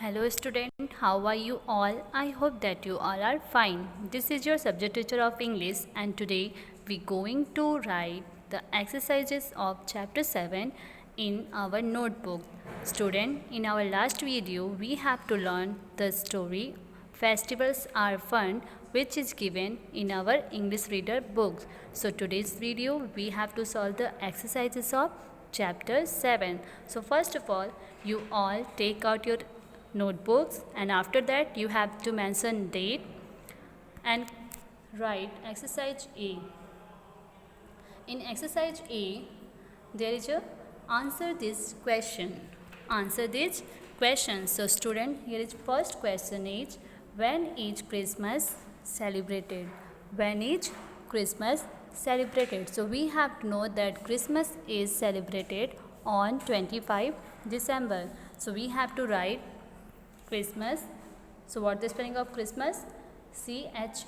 Hello student, how are you all? I hope that you all are fine. This is your subject teacher of English and today we going to write the exercises of chapter 7 in our notebook. Student, in our last video we have to learn the story Festivals Are Fun, which is given in our English reader books. So today's video we have to solve the exercises of chapter 7. So first of all, you all take out your notebooks and after that you have to mention date and write exercise A. In exercise A, there is a answer this question. Answer this question. So student, here is first question is when is Christmas celebrated? When is Christmas celebrated? So we have to know that Christmas is celebrated on 25 December. So we have to write Christmas. So what is the spelling of Christmas? Christmas.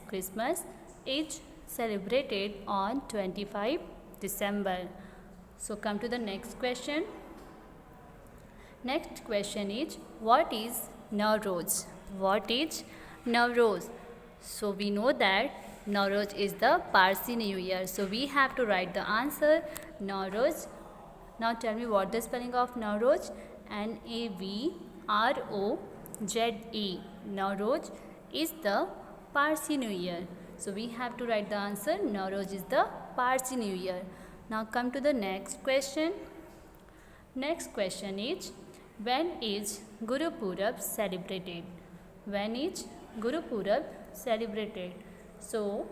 Christmas is celebrated on 25 December. So come to the next question. Next question is what is Nowruz? What is Nowruz? So we know that Nowruz is the Parsi New Year. So we have to write the answer Nowruz. Now tell me what the spelling of Nowruz? Navroze. Nowruz is the Parsi New Year. So we have to write the answer Nowruz is the Parsi New Year. Now come to the next question. Next question is when is Guru Purab celebrated? When is Guru Purab celebrated? So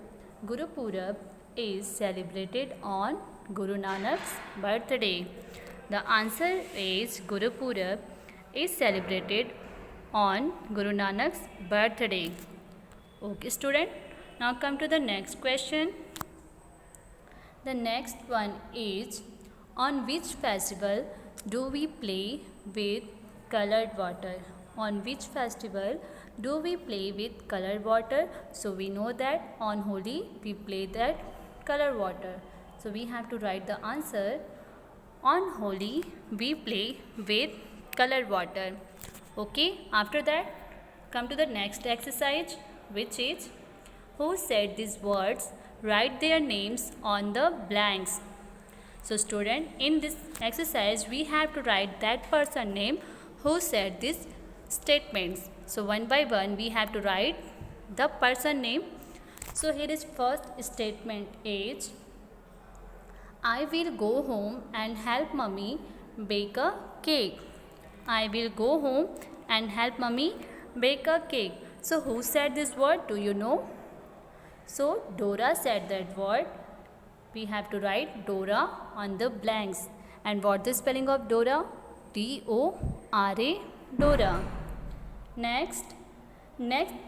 Guru Purab is celebrated on Guru Nanak's birthday. The answer is Guru Purab is celebrated on Guru Nanak's birthday. Okay student, now come to the next question. The next one is on which festival do we play with colored water? On which festival do we play with colored water? So we know that on Holi we play that colored water. So we have to write the answer on Holi we play with colored water. Okay, after that come to the next exercise, which is who said these words? Write their names on the blanks. So student, in this exercise we have to write that person name who said these statements. So one by one we have to write the person name. So here is first statement is I will go home and help mummy bake a cake. I will go home and help mummy bake a cake. So who said this word? Do you know? So Dora said that word. We have to write Dora on the blanks. And what is the spelling of Dora? D-O-R-A, Dora. Next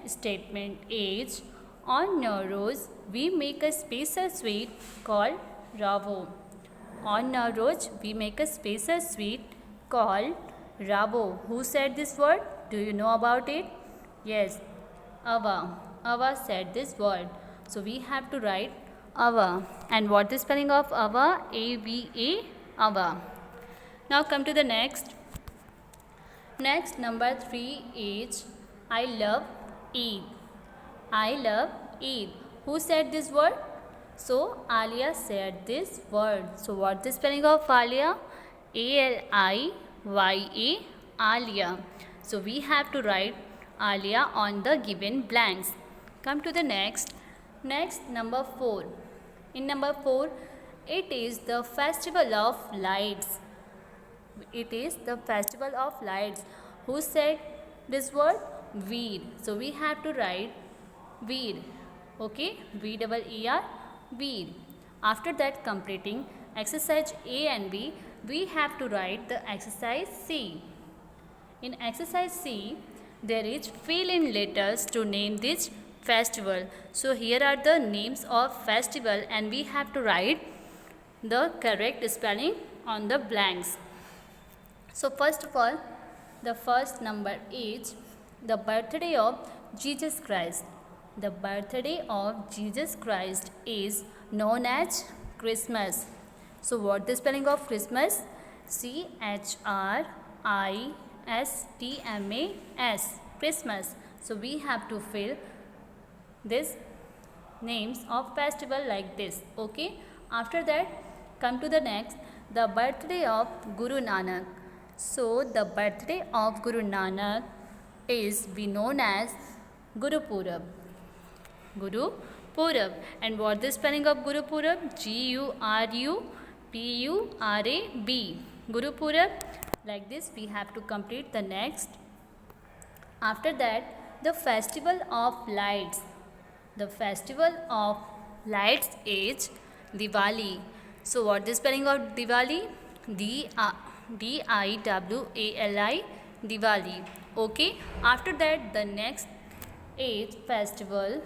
statement is on Nowruz we make a special sweet called Ravo. On Nowruz we make a special sweet called Ravo. Who said this word? Do you know about it? Yes, Ava. Ava said this word. So we have to write Ava. And what is the spelling of Ava? A-V-A, Ava. Now come to the next. Next, number 3 is I love Eid. I love Eid. Who said this word? So Alia said this word. So what is the spelling of Alia? A-L-I-Y-A, Alia. So we have to write Alia on the given blanks. Come to the next. Next, number 4. In number 4, it is the festival of lights. It is the festival of lights. Who said this word? Veer. So we have to write Veer. Okay, V-E-E-R, Veer. After that, completing exercise A and B, we have to write the exercise C. In exercise C, there is fill in letters to name this festival. So here are the names of festival and we have to write the correct spelling on the blanks. So first of all, the first number is the birthday of Jesus Christ. The birthday of Jesus Christ is known as Christmas. So what is the spelling of Christmas? Christmas, Christmas. So we have to fill this names of festival like this. Okay, after that come to the next, the birthday of Guru Nanak. So the birthday of Guru Nanak is be known as Guru Purab. Guru Purab. And what the spelling of Guru Purab? Gurupurab. Guru Purab. Like this we have to complete the next. After that, the festival of lights. The festival of lights is Diwali. So what the spelling of Diwali? Diwali. Diwali. Okay. After that, the next is festival.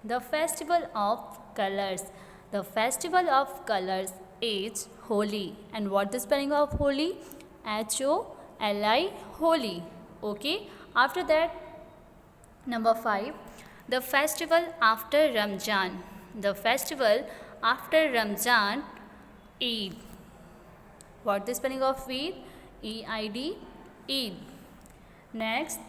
The festival of colors. The festival of colors is Holi. And what the spelling of Holi? Holi. Holi. Okay. After that, number 5, the festival after Ramzan. The festival after Ramzan, Eid. What the spelling of Eid? E-I-D, Eid. Next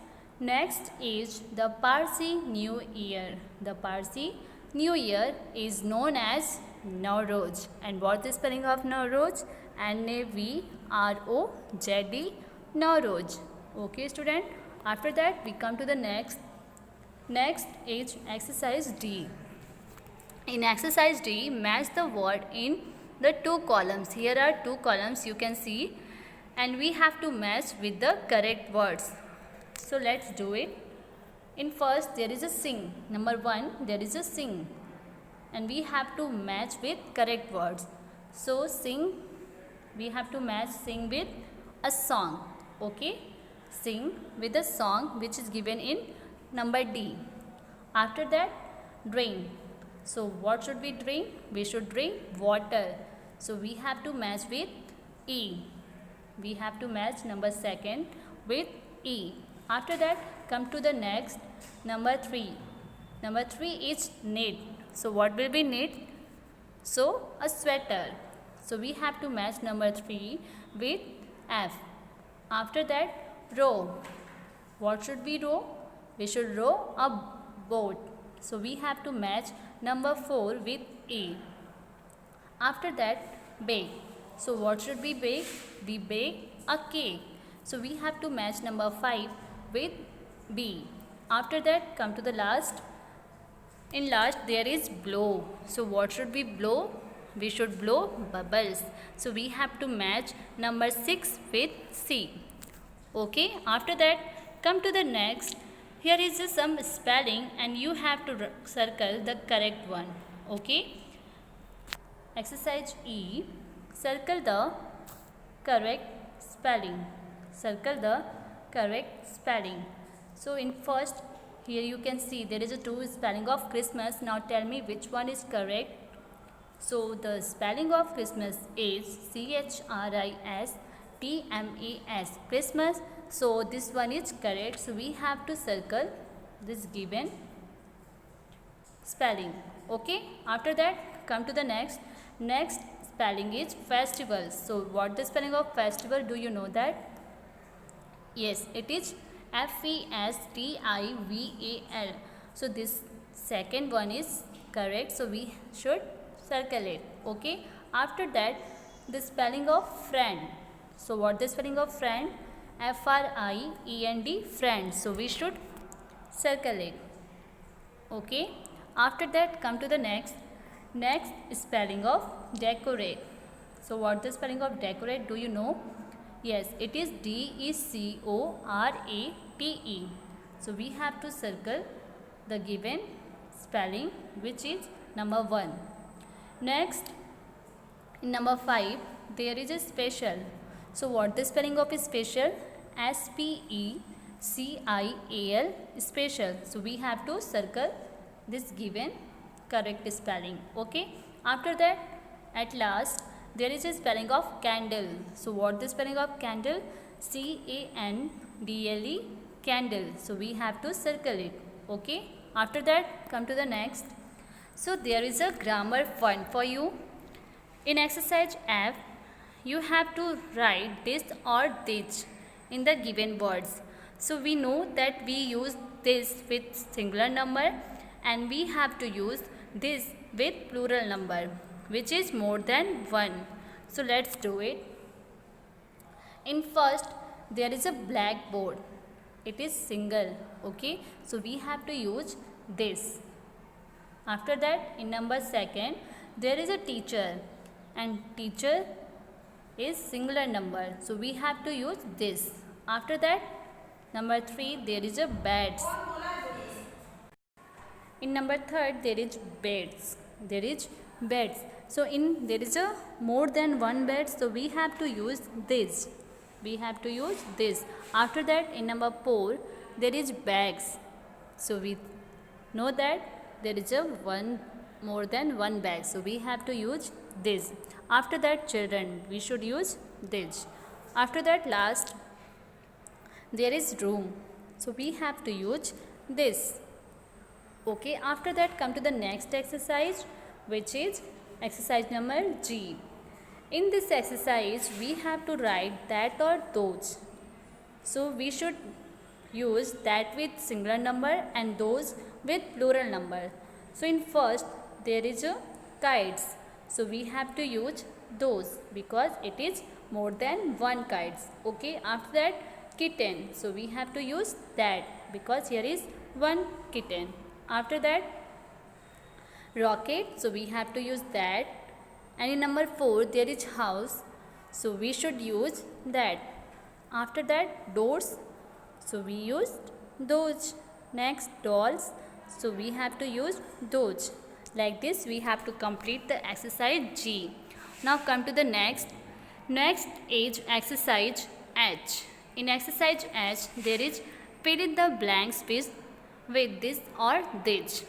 is the Parsi New Year. The Parsi New Year is known as Nowruz. And what the spelling of Nowruz? N-A-V-R-O-Z-E, Nowruz. Okay, student. After that, we come to the next. Next is exercise D. In exercise D, match the word in the 2 columns. Here are 2 columns you can see, and we have to match with the correct words. So let's do it. In first, there is a sing. Number 1, there is a sing, and we have to match with correct words. So sing, we have to match sing with a song. Okay, sing with a song which is given in number D. After that, drink. So what should we drink? We should drink water. So we have to match with E. We have to match number 2nd with E. After that, come to the next, number 3. Number 3 is knit. So what will be knit? So a sweater. So we have to match number 3 with F. After that, row. What should we row? We should row a boat. So we have to match number 4 with A. After that, bake. So what should we bake? We bake a cake. So we have to match number 5 with B. After that, come to the last. In last, there is blow. So what should we blow? We should blow bubbles. So we have to match number 6 with C. Okay, after that, come to the next. Here is some spelling and you have to circle the correct one. Okay. Exercise E. Circle the correct spelling. Circle the correct spelling. So in first, here you can see there is a 2 spelling of Christmas. Now tell me which one is correct. So the spelling of Christmas is C-H-R-I-S-T-M-A-S, Christmas. So this one is correct. So we have to circle this given spelling. Okay. After that, come to the next. Next spelling is festival. So what the spelling of festival? Do you know that? Yes, it is F-E-S-T-I-V-A-L. So this second one is correct. So we should circle it. Okay. After that, the spelling of friend. So what the spelling of friend? F-R-I-E-N-D, friend. So we should circle it. Okay. After that, come to the next. Next spelling of decorate. So what the spelling of decorate? Do you know? Yes, it is D-E-C-O-R-A-T-E. So we have to circle the given spelling, which is number 1. Next, in number 5, there is a special. So what the spelling of special? S-P-E-C-I-A-L, special. So we have to circle this given correct spelling. Okay. After that, at last, there is a spelling of candle. So what the spelling of candle? C-A-N-D-L-E, candle. So we have to circle it. Okay. After that, come to the next. So there is a grammar fun for you. In exercise F, you have to write this or this in the given words. So we know that we use this with singular number and we have to use this with plural number which is more than 1. So let's do it. In first, there is a blackboard. It is single, okay? So we have to use this. After that, in number second, there is a teacher and teacher is singular number. So we have to use this. After that, number 3, there is a beds. In number third, there is beds. There is beds. So there is a more than one bed. So we have to use this. We have to use this. After that, in number 4, there is bags. So we know that there is a more than one bag. So we have to use this. After that, children, we should use this. After that, last, there is room. So we have to use this. Okay, after that, come to the next exercise, which is exercise number G. In this exercise, we have to write that or those. So we should use that with singular number and those with plural number. So in first, there is a kites. So we have to use those because it is more than one kites. Okay, after that, kitten. So we have to use that because here is one kitten. After that, rocket. So we have to use that. And in number 4, there is house. So we should use that. After that, doors. So we used those. Next, dolls. So we have to use those. Like this, we have to complete the exercise G. Now come to the next. Next is exercise H. In exercise H, there is fill in the blanks with this or this.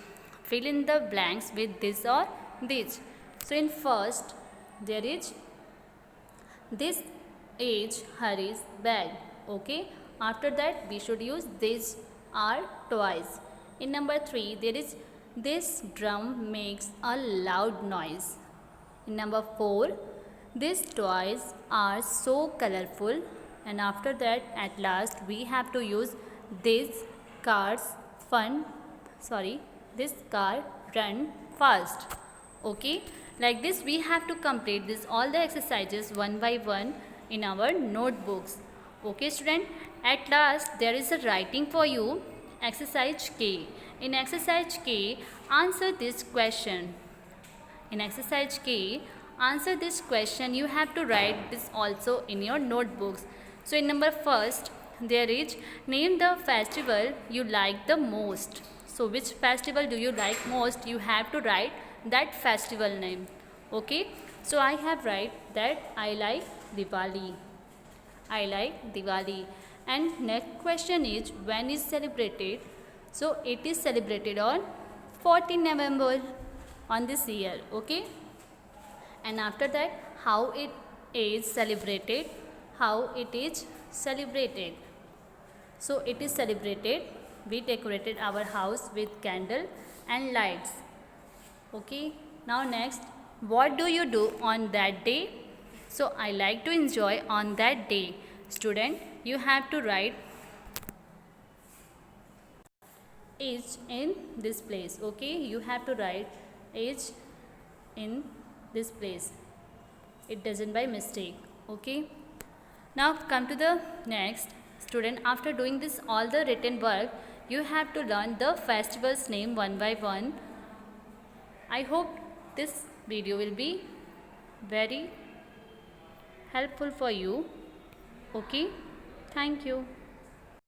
Fill in the blanks with this or this. So in first, there is this is Hari's bag. Okay. After that, we should use this or twice. In number 3, there is this drum makes a loud noise. In number 4, these toys are so colorful. And after that, at last, we have to use this this car run fast. Okay, like this we have to complete all the exercises one by one in our notebooks. Okay student, at last there is a writing for you, exercise K. In exercise K, answer this question. In exercise K, answer this question. You have to write this also in your notebooks. So in number first, there is name the festival you like the most. So which festival do you like most? You have to write that festival name. Okay. So I have write that I like Diwali. I like Diwali. And next question is when is celebrated? So it is celebrated on 14 November on this year. Okay. And after that, how it is celebrated? How it is celebrated? So it is celebrated. We decorated our house with candle and lights. Okay. Now next, what do you do on that day? So I like to enjoy on that day. Student, you have to write is in this place. Okay. You have to write is in this place. It doesn't by mistake. Okay. Now come to the next. Student, after doing this all the written work, you have to learn the festival's name one by one. I hope this video will be very helpful for you. Okay. Thank you.